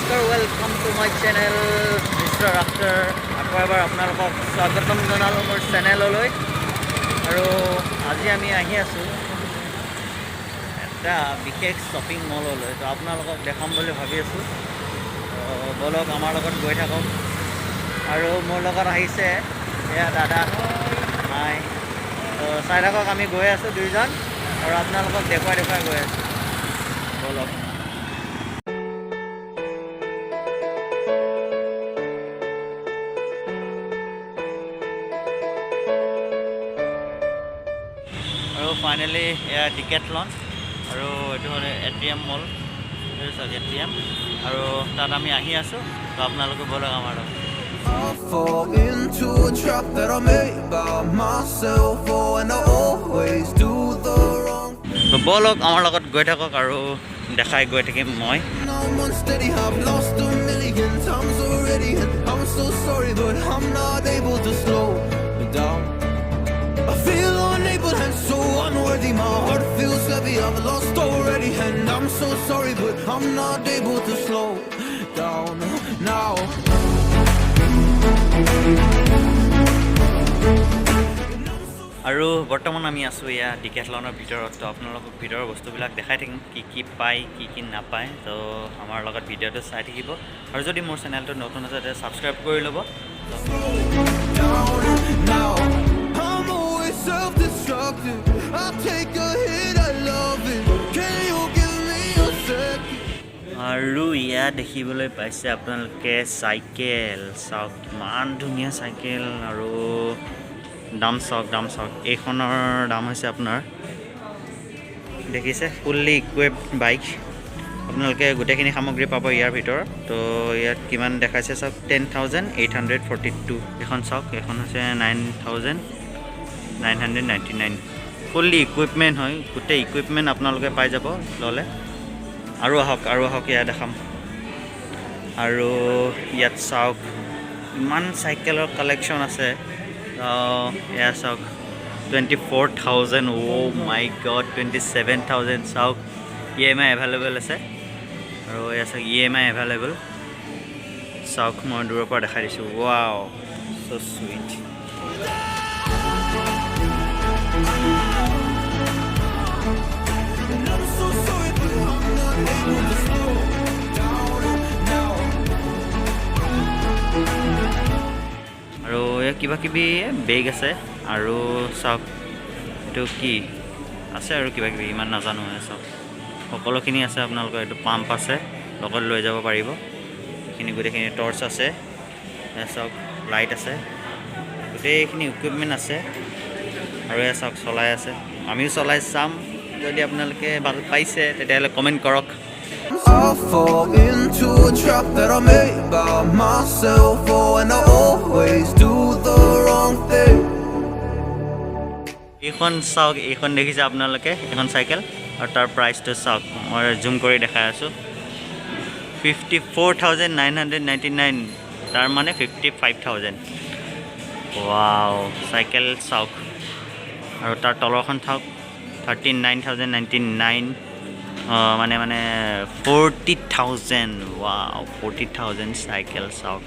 নমস্কাৰ, welcome to my channel mister after. আকৌ এবাৰ আপোনালোকক স্বাগতম জনালোঁ মোৰ চেনেললৈ। আৰু আজি আমি আহি আছোঁ এটা বিশেষ শ্বপিং মললৈ। তো আপোনালোকক দেখাম বুলি ভাবি আছোঁ। বলক আমাৰ লগত গৈ থাকক। আৰু মোৰ লগত আহিছে এয়া দাদা। হাই। তো চাই থাকক, আমি গৈ আছোঁ দুইজন আৰু আপোনালোকক দেখুৱাই গৈ আছোঁ। বলক। আৰু ফাইনেলি এয়া ডিকেথলন আৰু এইটো হ'ল এটিএম মল। এইটো চাওক এটিএম। আৰু তাত আমি আহি আছোঁ। তো আপোনালোকে বলক আমাৰ লগত। I fall into a trap that I made by myself, oh, and I always do the wrong. তো বলক আমাৰ লগত গৈ থাকক আৰু দেখাই গৈ থাকিম মই। Now I'm unsteady, I've lost a million times already, and I'm so sorry, but I'm not able to slow down. I feel unable and so unworthy, my heart feels heavy, I've lost already, and I'm so sorry, but I'm not able to slow down now. আৰু বৰ্তমান আমি আছোঁ এয়া ডিকেথলনৰ ভিতৰত। তো আপোনালোকক ভিতৰৰ বস্তুবিলাক দেখাই থাকিম, কি পায় কি নাপায়। তো আমাৰ লগত ভিডিঅ'টো চাই থাকিব। আৰু যদি মোৰ চেনেলটো নতুন আছে তেতিয়া ছাবস্ক্ৰাইব কৰি ল'ব। Down now, I'm always self-destructive, I take a hit, I love it, can you give me a second? আৰু ইয়াত দেখিবলৈ পাইছে আপোনালোকে চাইকেল। চাওক কিমান ধুনীয়া চাইকেল। আৰু দাম চাওক এইখনৰ দাম হৈছে আপোনাৰ, দেখিছে, ফুল্লি ইকুইপড বাইক। আপোনালোকে গোটেইখিনি সামগ্ৰী পাব ইয়াৰ ভিতৰত। তো ইয়াত কিমান দেখাইছে চাওক, 10,842। এখন চাওক, এখন হৈছে 9,999। ফুল্লি ইকুইপমেণ্ট হয়, গোটেই ইকুইপমেণ্ট আপোনালোকে পাই যাব ল'লে। আৰু আহক ইয়াত দেখাম। আৰু ইয়াত চাওক ইমান চাইকেলৰ কালেকশ্যন আছে। এয়া চাওক 24,000। অ' মাই গড, 27,000। চাওক EMI এভেইলেবল আছে। আৰু এয়া চাওক EMI এভেইলেবল। চাওক মই দূৰৰ পৰা দেখাই দিছোঁ। Wow, so' sweet. And I'm so sorry, but I'm not able to slow down now. আৰু এয়া কিবাকিবি বেগ আছে। আৰু চাওক এইটো কি আছে, আৰু কিবাকিবি ইমান নাজানো। চাওক সকলোখিনি আছে আপোনালোকৰ। এইটো পাম্প আছে, লগত লৈ যাব পাৰিব। এইখিনি গোটেইখিনি টৰ্চ আছে। চাওক লাইট আছে, গোটেইখিনি ইকুইপমেণ্ট আছে। আৰু এয়া চাওক চলাই আছে, আমিও চলাই চাম। যদি আপোনালোকে ভাল পাইছে তেতিয়াহ'লে কমেণ্ট কৰক। I fall into a trap that I made by myself, oh, and I always do the wrong thing. এইখন চাওক, এইখন দেখিছে আপোনালোকে, এইখন চাইকেল। আৰু তাৰ প্ৰাইচটো চাওক, মই জুম কৰি দেখাই আছোঁ। 54,999, তাৰ মানে 55,000। ৱাও, চাইকেল চাওক। আৰু তাৰ তলৰখন চাওক, 39,099। মানে 40,000। ৱাও, 40,000 চাইকেল চাওক।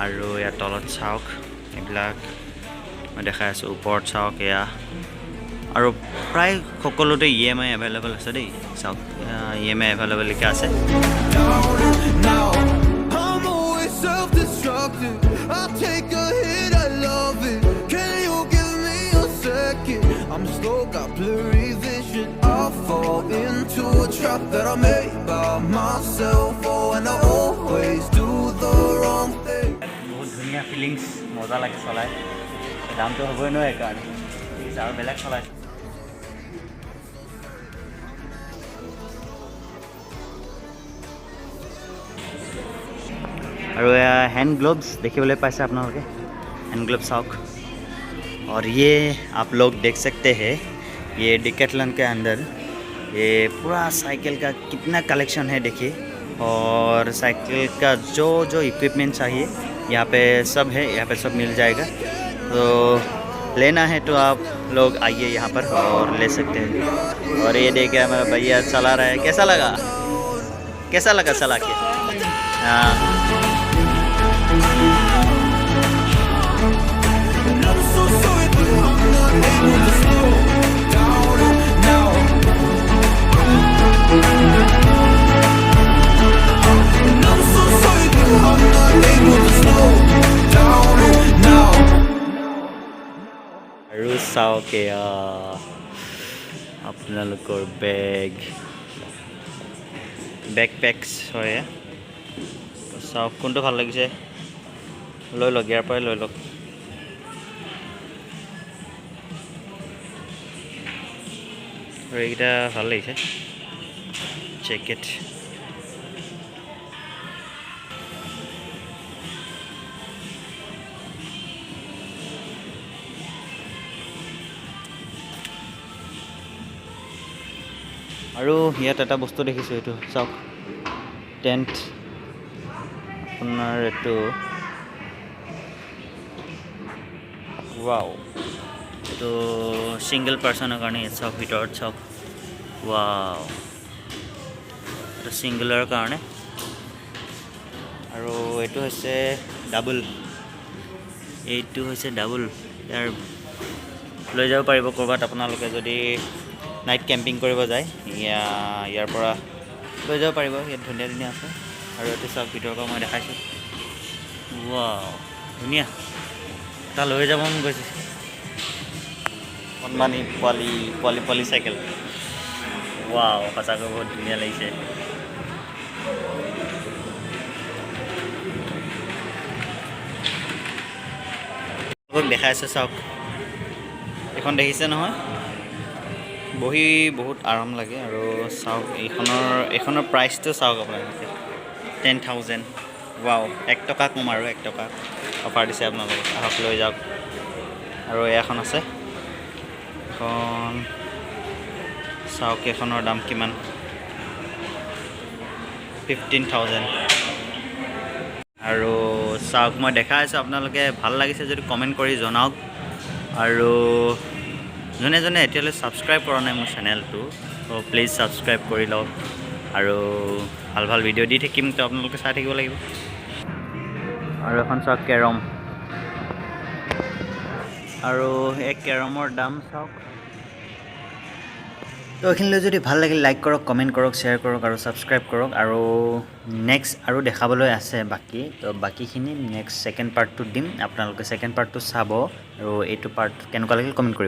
আৰু ইয়াৰ তলত চাওক, এইবিলাক মই দেখাই আছোঁ। ওপৰত চাওক এয়া। আৰু প্ৰায় সকলোতে EMI এভেইলেবল আছে দেই। চাওক EMI এভেইলেবল লিখা আছে। Down now, I'm always self-destructive, I take a hit, I love it, can you give me a second? I'm slow, got blurry vision, I fall into a trap that I made by myself, oh, and I always do the wrong thing. বহুত ধুনীয়া feelings, মজা লাগে চলাই। দামটো হ'বই নহয় সেইকাৰণে, আৰু বেলেগ চলাইছে। আৰু এয়া হেণ্ড গ্লোভছ দেখিবলৈ পাইছে আপোনালোকে। हैंड ग्लव साउक। और ये आप लोग देख सकते हैं, ये डिकेथलॉन के अंदर ये पूरा साइकिल का कितना कलेक्शन है देखिए। और साइकिल का जो जो इक्विपमेंट चाहिए यहाँ पे सब है, यहाँ पे सब मिल जाएगा। तो लेना है तो आप लोग आइए यहाँ पर और ले सकते हैं। और ये देखिए हमारा भैया चला रहा है, कैसा लगा? कैसा लगा चला के? हाँ And I'm so sorry, but I'm not able to slow down now. And I'm so sorry, but I'm not able to slow down now. আৰু চাওক এয়া আপোনালোকৰ বেকপেকছ হয়। তো চাওক কোনটো ভাল লাগিছে, লৈ লওক, ইয়াৰ পৰাই লৈ লওক। আৰু এইকেইটা ভাল লাগিছে, জেকেট। আৰু ইয়াত এটা বস্তু দেখিছোঁ, এইটো চাওক, টেণ্ট। আপোনাৰ এইটো ৱাও, এইটো ছিংগল পাৰ্চনৰ কাৰণে চাওক, ভিতৰত চাওক, ৱাও, এইটো ছিংগলৰ কাৰণে। আৰু এইটো হৈছে ডাবল, এইটো হৈছে ডাবল। ইয়াৰ লৈ যাব পাৰিব ক'ৰবাত আপোনালোকে যদি নাইট কেম্পিং কৰিব যায়, ইয়াৰ পৰা লৈ যাব পাৰিব। ইয়াত ধুনীয়া ধুনীয়া আছে। আৰু এইটো চাওক, ভিতৰৰ পৰা মই দেখাইছোঁ, ৱাও, ধুনীয়া। এটা লৈ যাব মন গৈছে, কণমানি পোৱালি চাইকেল। ৱাও, সঁচাকৈ বহুত ধুনীয়া লাগিছে। দেখাই আছে চাওক, এইখন দেখিছে নহয়, বহি বহুত আৰাম লাগে। আৰু চাওক, এইখনৰ প্ৰাইচটো চাওক আপোনালোকে, 10,000। ৱাও, 1 টকা কম, আৰু 1 টকা অফাৰ দিছে আপোনালোকে, আহক লৈ যাওক। আৰু এখন আছে, এখন চাওক, এইখনৰ দাম কিমান, 15,000। আৰু চাওক, মই দেখাই আছোঁ, আপোনালোকে ভাল লাগিছে যদি কমেণ্ট কৰি জনাওক। আৰু যোনে যোনে এতিয়ালৈ ছাবস্ক্ৰাইব কৰা নাই মোৰ চেনেলটো, তো প্লিজ ছাবস্ক্ৰাইব কৰি লওক। আৰু ভাল ভাল ভিডিঅ' দি থাকিম, তো আপোনালোকে চাই থাকিব লাগিব। আৰু এখন চাওক, কেৰম। আৰু এই কেৰমৰ দাম চাওক। তো এইখিনিলৈ যদি ভাল লাগিল, লাইক কৰক, কমেণ্ট কৰক, শ্বেয়াৰ কৰক আৰু ছাবস্ক্ৰাইব কৰক। আৰু নেক্সট আৰু দেখাবলৈ আছে বাকী, তো বাকীখিনি নেক্সট ছেকেণ্ড পাৰ্টটো দিম, আপোনালোকে ছেকেণ্ড পাৰ্টটো চাব। আৰু এইটো পাৰ্ট কেনেকুৱা লাগিল কমেণ্ট কৰিব।